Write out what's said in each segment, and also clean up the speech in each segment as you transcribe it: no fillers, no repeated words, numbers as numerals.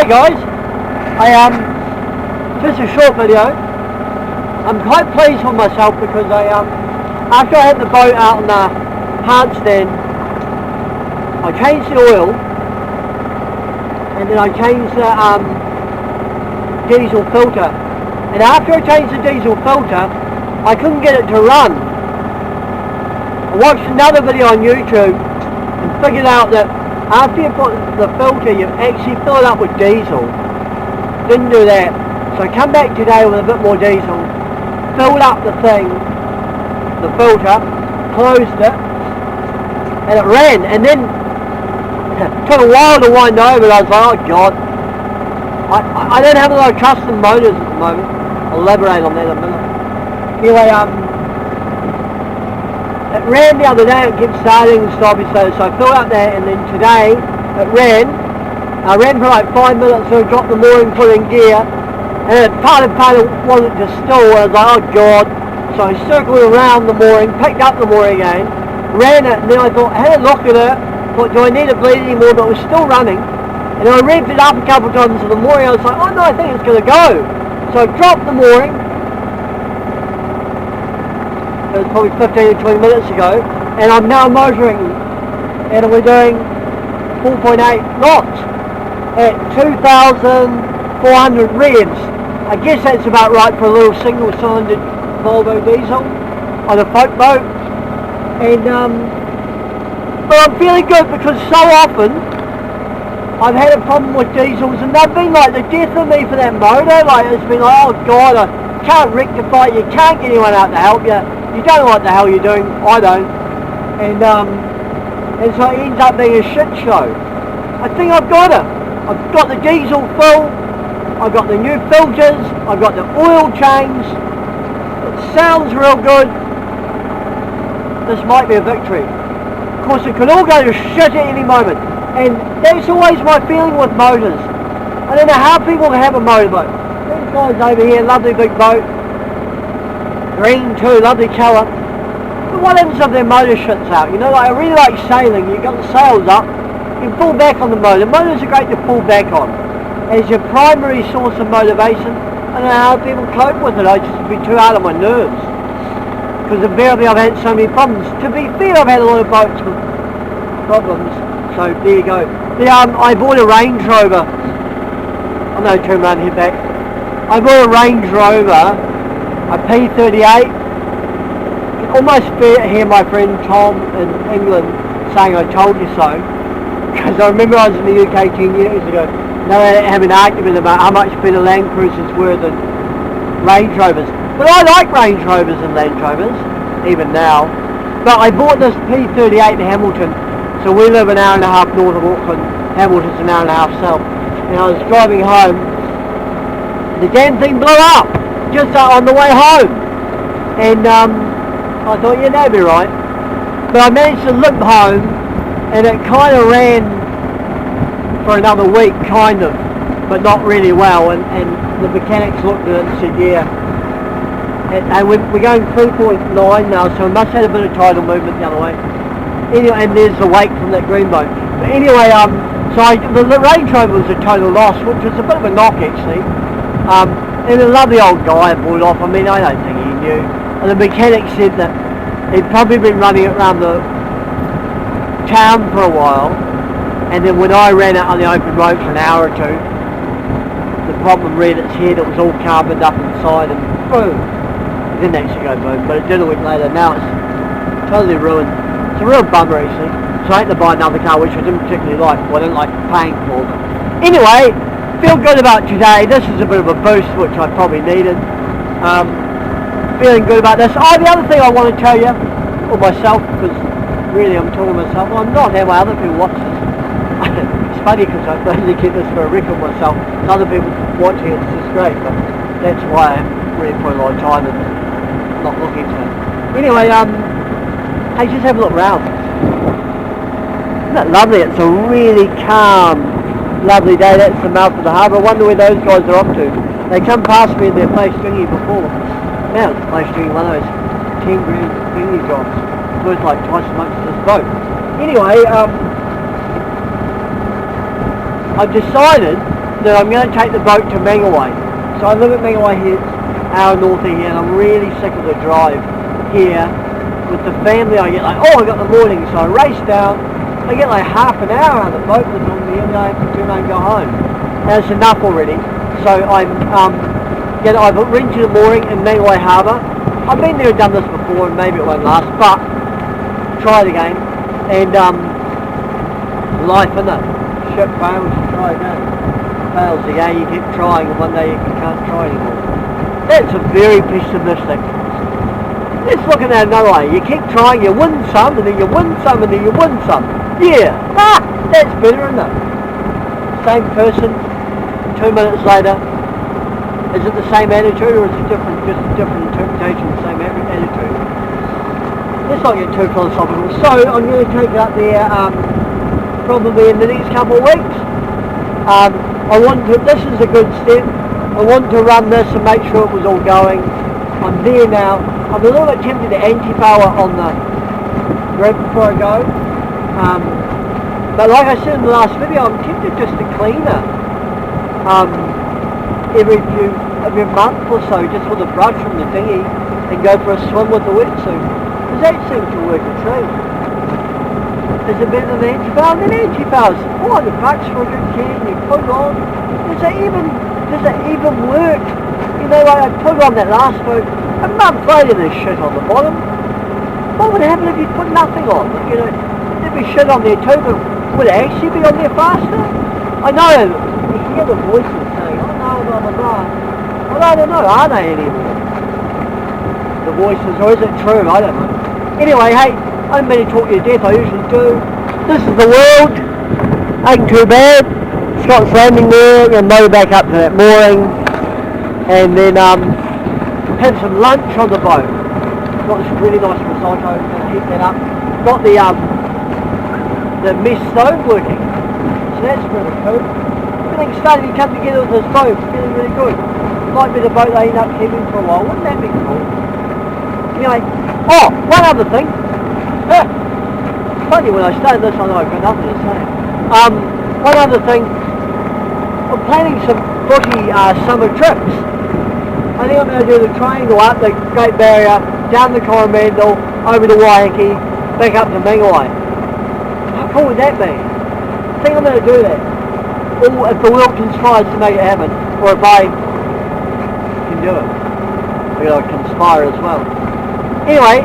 Hey guys, just a short video. I'm quite pleased with myself because after I had the boat out on the handstand, I changed the oil and then I changed the diesel filter. And after I changed the diesel filter, I couldn't get it to run. I watched another video on YouTube and figured out that after you put the filter, you actually fill it up with diesel. Didn't do that. So I come back today with a bit more diesel, filled up the thing, the filter, closed it, and it ran. And then it took a while to wind over, and I was like, oh God. I don't have a lot of custom motors at the moment. I'll elaborate on that in a minute. Anyway, it ran the other day, it kept starting and stopping, so I filled up that, and then today it ran. I ran for like 5 minutes, so I dropped the mooring, put in gear, and it part of wanted to stall, and I was like, oh God. So I circled around the mooring, picked up the mooring again, ran it, and then I thought, I had a look at it, thought, do I need to bleed anymore? But it was still running, and then I revved it up a couple of times to the mooring. I was like, oh no, I think it's going to go. So I dropped the mooring. It was probably 15 or 20 minutes ago, and I'm now motoring, and we're doing 4.8 knots at 2,400 revs. I guess that's about right for a little single-cylinder Volvo diesel on a folk boat. And but I'm feeling good because so often I've had a problem with diesels, and they've been like the death of me for that motor. Like it's been like, oh God, I can't rectify it. You can't get anyone out to help you. You don't know what the hell you're doing. I don't. And so it ends up being a shit show. I think I've got it. I've got the diesel full. I've got the new filters. I've got the oil change. It sounds real good. This might be a victory. Of course, it could all go to shit at any moment. And that's always my feeling with motors. I don't know how people can have a motorboat. These guys over here, lovely big boat. Green too, lovely colour. But what happens if their motor shits out? You know, like I really like sailing. You've got the sails up, you can pull back on the motor. Motors are great to pull back on as your primary source of motivation. I don't know how people cope with it. I just be too hard on my nerves. Because invariably I've had so many problems. To be fair, I've had a lot of boats with problems. So there you go. I bought a Range Rover. I'm going to turn around and head back. I bought a Range Rover, a P38. You can almost hear my friend Tom in England saying I told you so. Because I remember I was in the UK 10 years ago. They were having an argument about how much better Land Cruisers were than Range Rovers. But I like Range Rovers and Land Rovers, even now. But I bought this P38 in Hamilton. So we live an hour and a half north of Auckland. Hamilton's an hour and a half south. And I was driving home. The damn thing blew up just on the way home. And I thought, yeah, that'd be right. But I managed to limp home, and it kind of ran for another week, kind of, but not really well. And the mechanics looked at it and said, yeah. And we're going 3.9 now, so we must have a bit of tidal movement the other way. Anyway, and there's the wake from that green boat. But anyway, the Range Rover was a total loss, which was a bit of a knock actually. And a lovely old guy bought it off. I mean, I don't think he knew. And the mechanic said that he'd probably been running it around the town for a while, and then when I ran it on the open road for an hour or two, the problem reared its head. It was all carboned up inside, and boom. It didn't actually go boom, but it did a week later. Now it's totally ruined. It's a real bummer actually. So I had to buy another car, which I didn't particularly like. Well, I didn't like paying for. But anyway, feel good about today. This is a bit of a boost, which I probably needed. Feeling good about this. Oh, the other thing I want to tell you, or myself, because really I'm talking to myself. Well, I'm not how other people watch this. It's funny because I only keep this for a record myself. Other people watching it's just great, but that's why I haven't really put a lot of time in not looking at it. Anyway, hey, just have a look around. Isn't that lovely? It's a really calm, lovely day. That's the mouth of the harbour. I wonder where those guys are up to. They come past me in their play stringy before. Now it's play stringy, one of those 10 grand stringy jobs. Worth like twice as much as this boat. Anyway, I've decided that I'm going to take the boat to Mangawhai. So I live at Mangawhai Heads, hour north of here, and I'm really sick of the drive here. With the family, I get like, oh, I got the morning, so I race down. I get like half an hour on the boat with on the end, I have to turn and go home. That's enough already. So I've rented a mooring in Mangawhai Harbour. I've been there and done this before, and maybe it won't last, but try it again. And life, isn't it? Ship fails, you try again. Fails again, you keep trying, and one day you can't try anymore. That's a very pessimistic. Let's look at that another way. You keep trying, you win some, and then you win some, and then you win some. Yeah, that's better, isn't it? Same person, 2 minutes later. Is it the same attitude, or is it different, just a different interpretation of the same attitude? Let's not get too philosophical. So I'm going to take it up there probably in the next couple of weeks. This is a good step. I want to run this and make sure it was all going. I'm there now. I'm a little bit tempted to anti-power on the grab before I go. But like I said in the last video, I'm tempted just to clean it every month or so, just with a brush from the dinghy, and go for a swim with the wetsuit. Because that seems to work a treat. Is it better than anti-power? Then anti-power's $400 for a good can, you put it on. Does it even work? You know, like I put it on that last boat, a month later there's shit on the bottom. What would happen if you put nothing on? You know, there'd be shit on there too, but would it actually be on there faster? I know, you hear the voices saying, oh no, blah blah blah. Well, I don't know, are they anymore? The voices, or is it true? I don't know. Anyway, hey, I don't mean to talk you to death, I usually do. This is the world, ain't too bad. Scott's Landing there, going to motor back up to that mooring, and then have some lunch on the boat. Got this really nice risotto, going to heat that up. Got the mess stove working, so that's really cool. Everything's starting to come together with this boat, feeling really good. Might be the boat they end up keeping for a while, wouldn't that be cool? Anyway, oh, one other thing. Funny, when I started this, I know I've got nothing to say. One other thing, I'm planning some footy summer trips. I think I'm going to do the triangle up the Great Barrier, down the Coromandel, over to Waiheke, back up to Mangawhai. How cool would that be? I think I'm going to do that. Or if the world conspires to make it happen, or if I can do it. We've got to conspire as well. Anyway,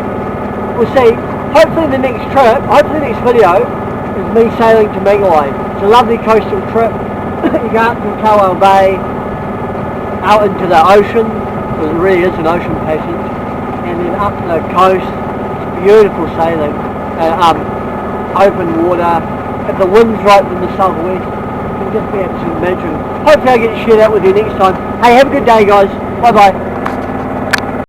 we'll see. Hopefully the next trip, hopefully the next video, is me sailing to Mangawhai. It's a lovely coastal trip. You go out from Kawau Bay, out into the ocean, because it really is an ocean passage, and then up the coast. It's beautiful sailing, open water. If the wind's right from the southwest, it can just be absolute magic. Hopefully I get to share that with you next time. Hey, have a good day guys. Bye bye.